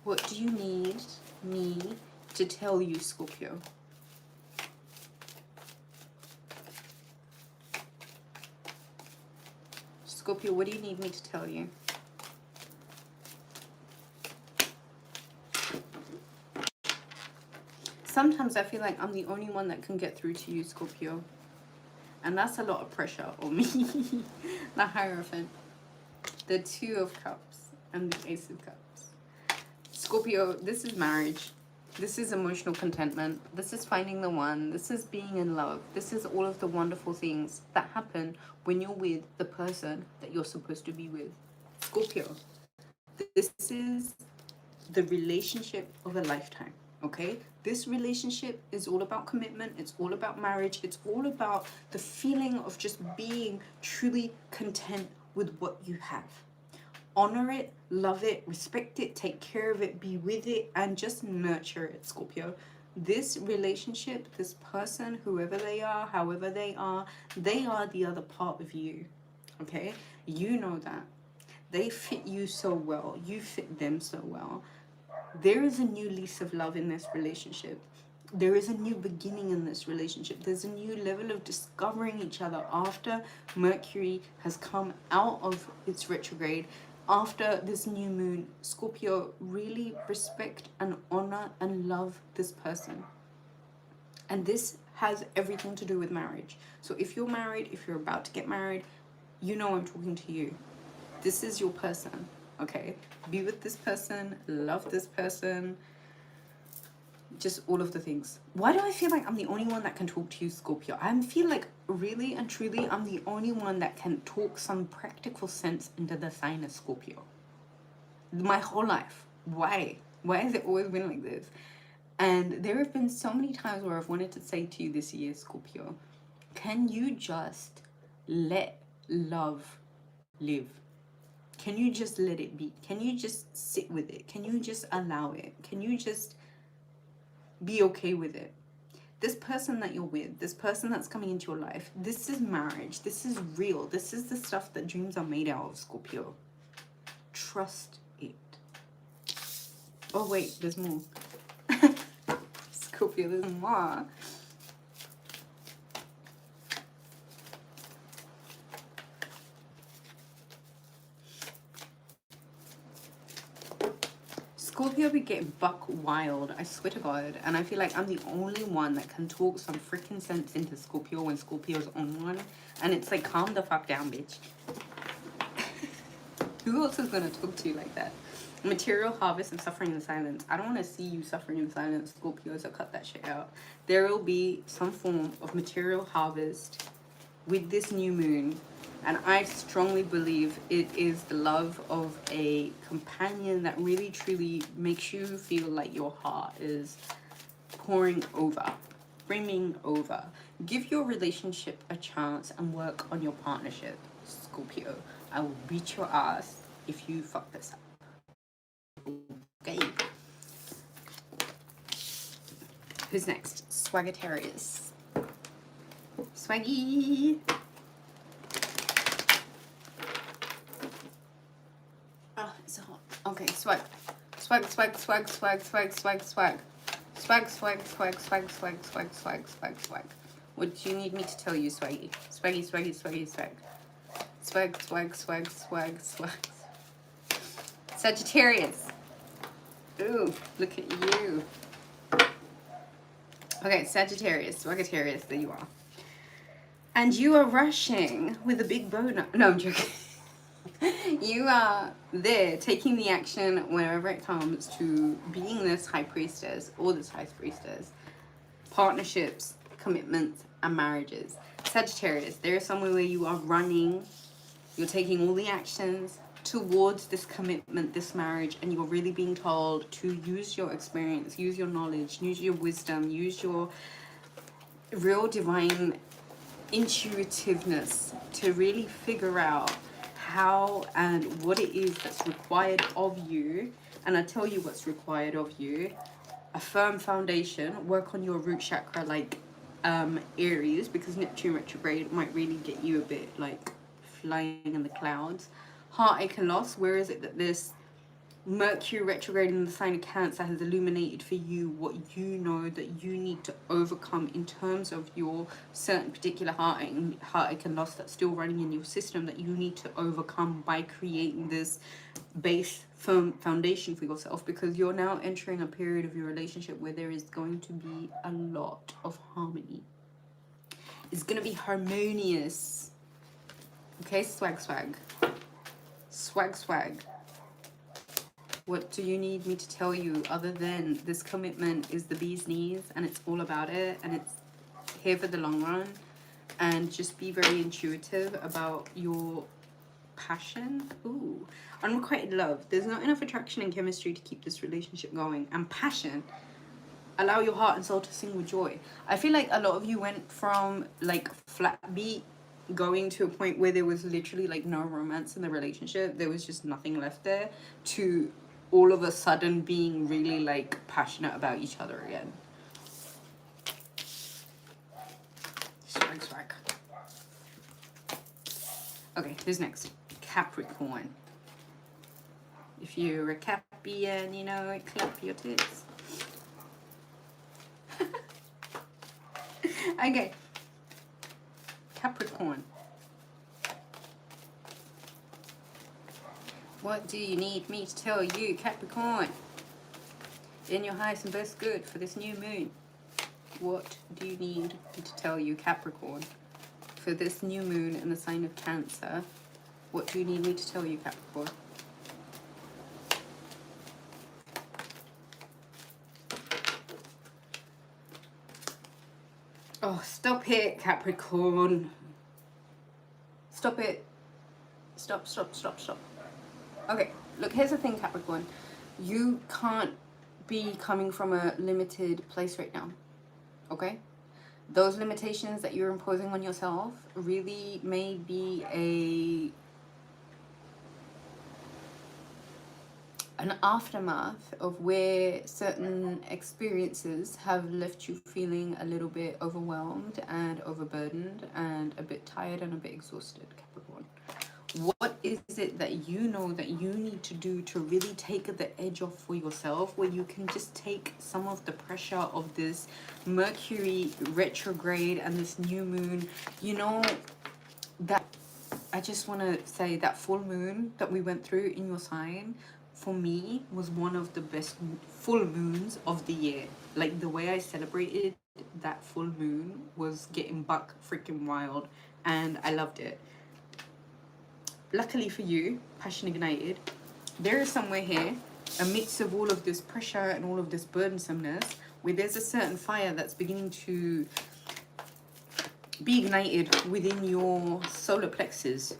What do you need me to tell you, Scorpio? Scorpio, what do you need me to tell you? Sometimes I feel like I'm the only one that can get through to you, Scorpio. And that's a lot of pressure on me. The Hierophant, the Two of Cups, and the Ace of Cups. Scorpio, this is marriage. This is emotional contentment. This is finding the one. This is being in love. This is all of the wonderful things that happen when you're with the person that you're supposed to be with. Scorpio, this is the relationship of a lifetime, okay? This relationship is all about commitment. It's all about marriage. It's all about the feeling of just being truly content with what you have. Honor it, love it, respect it, take care of it, be with it, and just nurture it, Scorpio. This relationship, this person, whoever they are, however they are the other part of you, okay? You know that. They fit you so well. You fit them so well. There is a new lease of love in this relationship. There is a new beginning in this relationship. There's a new level of discovering each other after Mercury has come out of its retrograde. After this new moon, Scorpio, really respect and honor and love this person. And this has everything to do with marriage. So if you're married, if you're about to get married, you know I'm talking to you. This is your person, okay? Be with this person, love this person, just all of the things. Why do I feel like I'm the only one that can talk to you, Scorpio? I feel like really and truly I'm the only one that can talk some practical sense into the sign of Scorpio. My whole life. Why? Why has it always been like this? And there have been so many times where I've wanted to say to you this year, Scorpio, can you just let love live? Can you just let it be? Can you just sit with it? Can you just allow it? Can you just be okay with it? This person that you're with, this person that's coming into your life, this is marriage. This is real. This is the stuff that dreams are made out of, Scorpio. Trust it. Oh wait, there's more. Scorpio, there's more. Scorpio be getting buck wild, I swear to God. And I feel like I'm the only one that can talk some freaking sense into Scorpio when Scorpio's on one. And it's like, calm the fuck down, bitch. Who else is gonna talk to you like that? Material harvest and suffering in silence. I don't want to see you suffering in silence, Scorpio, so cut that shit out. There will be some form of material harvest with this new moon. And I strongly believe it is the love of a companion that really truly makes you feel like your heart is pouring over, brimming over. Give your relationship a chance and work on your partnership, Scorpio. I will beat your ass if you fuck this up. Okay. Who's next? Swagatarius. Swaggy. Oh, it's hot. Okay, swag. Swag, swag, swag, swag, swag, swag, swag. Swag, swag, swag, swag, swag, swag, swag, swag, swag. What do you need me to tell you, Swaggy? Swaggy, swaggy, swaggy, swag. Swag, swag, swag, swag, swag. Sagittarius. Ooh, look at you. Okay, Sagittarius, Swagatarius, there you are. And you are rushing with a big boner. No, I'm joking. You are there taking the action whenever it comes to being this high priestess or this high priestess. Partnerships, commitments, and marriages. Sagittarius, there is somewhere where you are running, you're taking all the actions towards this commitment, this marriage, and you're really being told to use your experience, use your knowledge, use your wisdom, use your real divine intuitiveness to really figure out how and what it is that's required of you. And I tell you what's required of you: a firm foundation, work on your root chakra like Aries, because Neptune retrograde might really get you a bit like flying in the clouds. Heartache and loss, where is it that this Mercury retrograde in the sign of Cancer has illuminated for you what you know that you need to overcome in terms of your certain particular heartache and loss that's still running in your system, that you need to overcome by creating this base firm foundation for yourself, because you're now entering a period of your relationship where there is going to be a lot of harmony. It's going to be harmonious. Okay, swag, swag. Swag, swag. What do you need me to tell you other than this commitment is the bee's knees and it's all about it and it's here for the long run? And just be very intuitive about your passion. Ooh, unrequited love. There's not enough attraction and chemistry to keep this relationship going. And passion. Allow your heart and soul to sing with joy. I feel like a lot of you went from like flat beat going to a point where there was literally like no romance in the relationship. There was just nothing left there, to all of a sudden being really like passionate about each other again. Swag, swag. Okay, who's next? Capricorn. If you're a Caprian, you know, clap your tits. Okay. Capricorn. What do you need me to tell you, Capricorn? In your highest and best good for this new moon. What do you need me to tell you, Capricorn? For this new moon in the sign of Cancer. What do you need me to tell you, Capricorn? Oh, stop it, Capricorn. Stop it. Stop, stop, stop, stop. Okay, look, here's the thing, Capricorn. You can't be coming from a limited place right now, okay? Those limitations that you're imposing on yourself really may be an aftermath of where certain experiences have left you feeling a little bit overwhelmed and overburdened and a bit tired and a bit exhausted, Capricorn. What is it that you know that you need to do to really take the edge off for yourself, where you can just take some of the pressure of this Mercury retrograde and this new moon? You know, that I just want to say that full moon that we went through in your sign, for me, was one of the best full moons of the year. Like, the way I celebrated that full moon was getting buck freaking wild, and I loved it. Luckily for you, Passion Ignited, there is somewhere here, amidst of all of this pressure and all of this burdensomeness, where there's a certain fire that's beginning to be ignited within your solar plexus.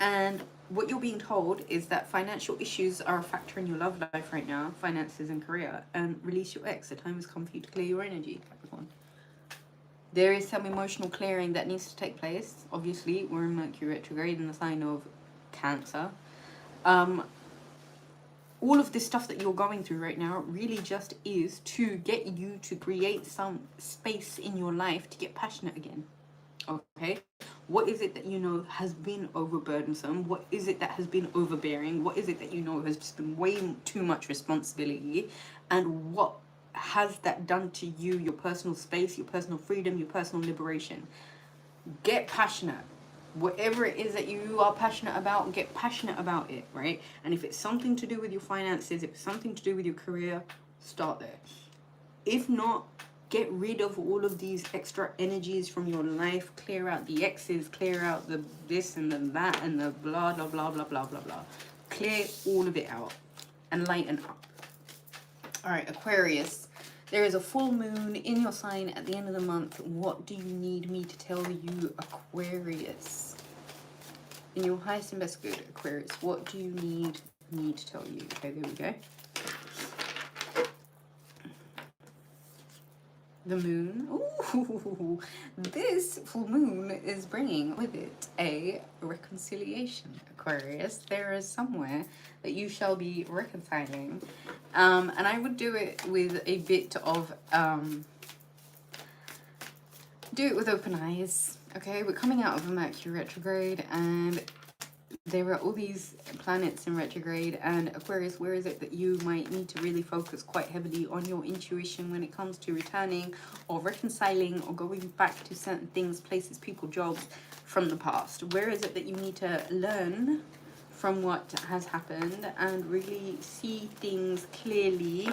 And what you're being told is that financial issues are a factor in your love life right now, finances and career, and release your ex. The time has come for you to clear your energy, Capricorn. There is some emotional clearing that needs to take place. Obviously, we're in Mercury retrograde in the sign of Cancer. All all of this stuff that you're going through right now really just is to get you to create some space in your life to get passionate again. Okay, what is it that you know has been overburdensome? What is it that has been overbearing? What is it that you know has just been way too much responsibility? And what has that done to you, your personal space, your personal freedom, your personal liberation? Get passionate. Whatever it is that you are passionate about, get passionate about it, right? And if it's something to do with your finances, if it's something to do with your career, start there. If not, get rid of all of these extra energies from your life. Clear out the exes, clear out the this and the that and the blah, blah, blah, blah, blah, blah, blah. Clear all of it out and lighten up. All right, Aquarius. There is a full moon in your sign at the end of the month. What do you need me to tell you, Aquarius? In your highest and best good, Aquarius, what do you need me to tell you? Okay, there we go. The moon. Ooh, this full moon is bringing with it a reconciliation, Aquarius. There is somewhere that you shall be reconciling. And I would do it with a bit of, do it with open eyes, okay? We're coming out of a Mercury retrograde and there are all these planets in retrograde, and Aquarius, where is it that you might need to really focus quite heavily on your intuition when it comes to returning or reconciling or going back to certain things, places, people, jobs from the past? Where is it that you need to learn from what has happened and really see things clearly?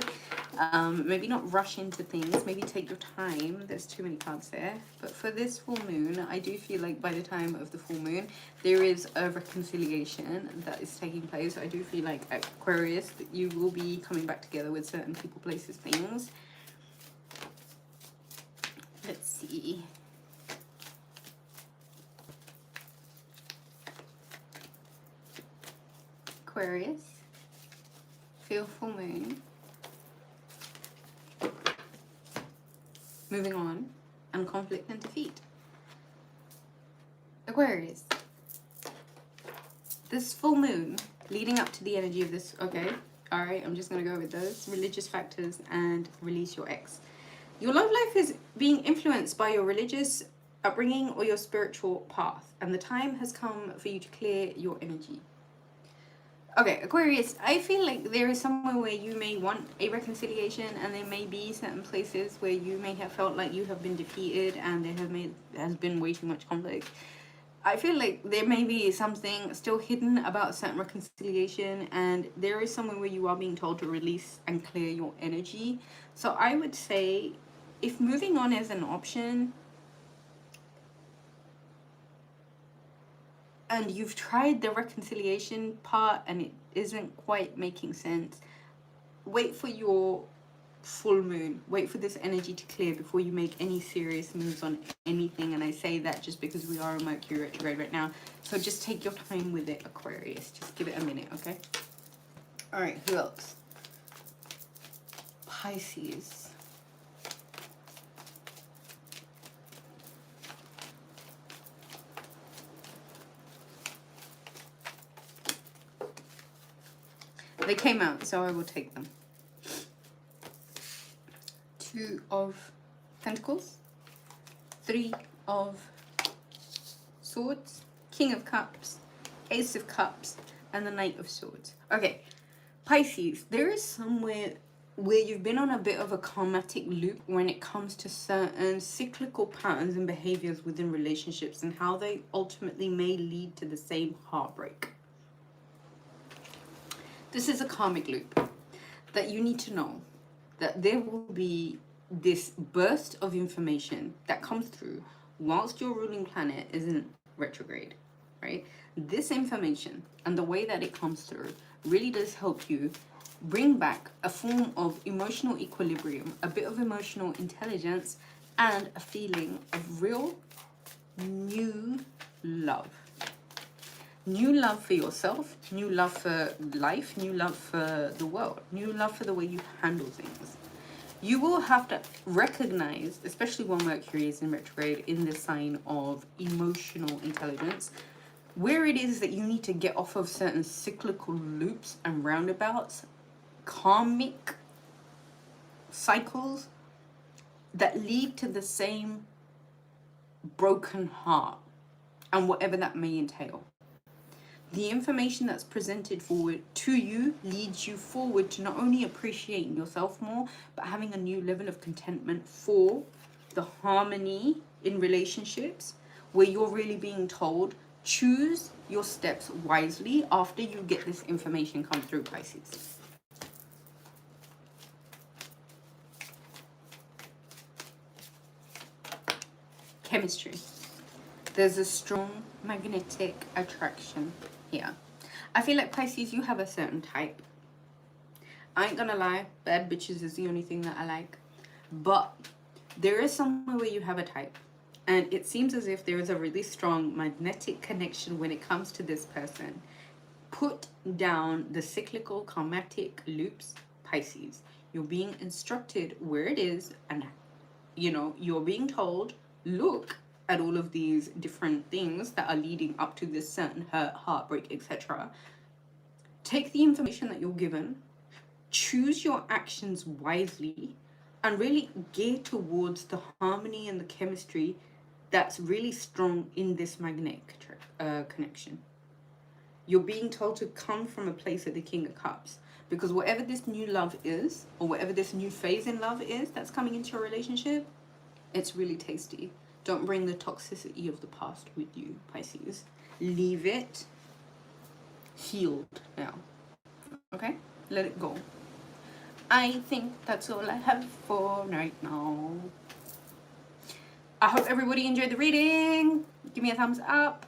Maybe not rush into things, maybe take your time. There's too many cards there. But for this full moon, I do feel like by the time of the full moon, there is a reconciliation that is taking place. I do feel like Aquarius, that you will be coming back together with certain people, places, things. Let's see. Aquarius, feel full moon. Moving on, and conflict and defeat. Aquarius, this full moon leading up to the energy of this, okay, all right, I'm just going to go with those religious factors and release your ex. Your love life is being influenced by your religious upbringing or your spiritual path, and the time has come for you to clear your energy. Okay, Aquarius, I feel like there is somewhere where you may want a reconciliation, and there may be certain places where you may have felt like you have been defeated and there has been way too much conflict. I feel like there may be something still hidden about certain reconciliation, and there is somewhere where you are being told to release and clear your energy. So I would say, if moving on is an option, and you've tried the reconciliation part and it isn't quite making sense, wait for your full moon. Wait for this energy to clear before you make any serious moves on anything. And I say that just because we are in Mercury retrograde right now. So just take your time with it, Aquarius. Just give it a minute, okay? All right, who else? Pisces. They came out, so I will take them. Two of Pentacles, Three of Swords, King of Cups, Ace of Cups, and the Knight of Swords. Okay, Pisces, there is somewhere where you've been on a bit of a karmatic loop when it comes to certain cyclical patterns and behaviors within relationships and how they ultimately may lead to the same heartbreak. This is a karmic loop that you need to know that there will be this burst of information that comes through whilst your ruling planet is in retrograde, right? This information and the way that it comes through really does help you bring back a form of emotional equilibrium, a bit of emotional intelligence, and a feeling of real new love. New love for yourself, new love for life, new love for the world, new love for the way you handle things. You will have to recognize, especially while Mercury is in retrograde, in the sign of emotional intelligence, where it is that you need to get off of certain cyclical loops and roundabouts karmic cycles that lead to the same broken heart and whatever that may entail. The information that's presented forward to you leads you forward to not only appreciating yourself more, but having a new level of contentment for the harmony in relationships, where you're really being told, choose your steps wisely after you get this information come through, Pisces. Chemistry. There's a strong magnetic attraction here. I feel like, Pisces, you have a certain type. I ain't gonna lie, bad bitches is the only thing that I like. But there is somewhere where you have a type. And it seems as if there is a really strong magnetic connection when it comes to this person. Put down the cyclical karmatic loops, Pisces. You're being instructed where it is, and you know, you're being told, look at all of these different things that are leading up to this certain hurt, heartbreak, etc. Take the information that you're given, choose your actions wisely, and really gear towards the harmony and the chemistry that's really strong in this magnetic connection. You're being told to come from a place of the King of Cups, because whatever this new love is, or whatever this new phase in love is that's coming into your relationship, it's really tasty. Don't bring the toxicity of the past with you, Pisces. Leave it healed now. Okay? Let it go. I think that's all I have for right now. I hope everybody enjoyed the reading. Give me a thumbs up.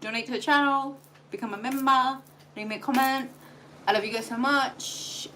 Donate to the channel. Become a member. Leave me a comment. I love you guys so much.